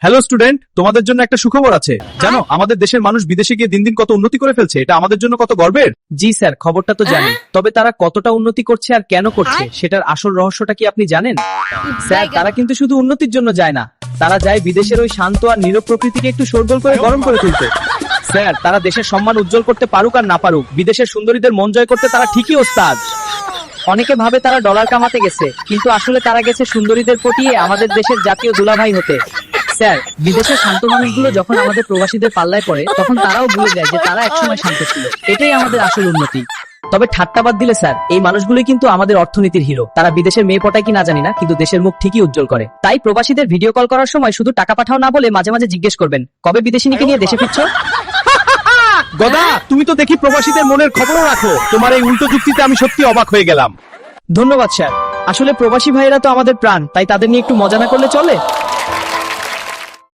Hello student, তোমাদের জন্য একটা সুখবর আছে। জানো আমাদের দেশের মানুষ বিদেশে গিয়ে দিন দিন কত উন্নতি করে ফেলছে, এটা আমাদের জন্য কত গর্বের। জি স্যার, খবরটা তো জানি, তবে তারা কতটা উন্নতি করছে আর কেন করছে সেটার আসল রহস্যটা কি আপনি জানেন? স্যার, তারা কিন্তু শুধু উন্নতির জন্য যায় না, তারা যায় বিদেশের ওই শান্ত আর নীরব প্রকৃতিকে একটু শোরগোল করে গরম করে তুলতে। স্যার, তারা দেশের সম্মান উজ্জ্বল করতে পারুক আর না পারুক, বিদেশের সুন্দরীদের মন জয় করতে তারা ঠিকই ওস্তাদ। অনেকে ভাবে তারা ডলার কামাতে গেছে, কিন্তু আসলে তারা গেছে সুন্দরীদের পটিয়ে আমাদের দেশের জাতীয় দুলাভাই হতে। স্যার, বিদেশের শান্ত মানুষগুলো যখন আমাদের প্রবাসীদের পাল্লায় পড়ে, তখন তারাও ভুলে যায় যে তারা একসময় শান্ত ছিল। এটাই আমাদের আসল উন্নতি। তবে ঠাট্টা বাদ দিলে স্যার, এই মানুষগুলোই কিন্তু আমাদের অর্থনীতির হিরো। তারা বিদেশের মেয়ে পটায় কি না জানি না, কিন্তু দেশের মুখ ঠিকই উজ্জ্বল করে। তাই প্রবাসীদের ভিডিও কল করার সময় শুধু টাকা পাঠাও না বলে মাঝে মাঝে জিজ্ঞেস করবেন, কবে বিদেশিনীকে নিয়ে দেশে ফিরছো? গদা, তুমি তো দেখি প্রবাসীদের মনের খবরও রাখো। তোমার এই উল্টো যুক্তিতে আমি সত্যি অবাক হয়ে গেলাম। ধন্যবাদ স্যার। আসলে প্রবাসী ভাইয়েরা তো আমাদের প্রাণ, তাই তাদের নিয়ে একটু মজা না করলে চলে।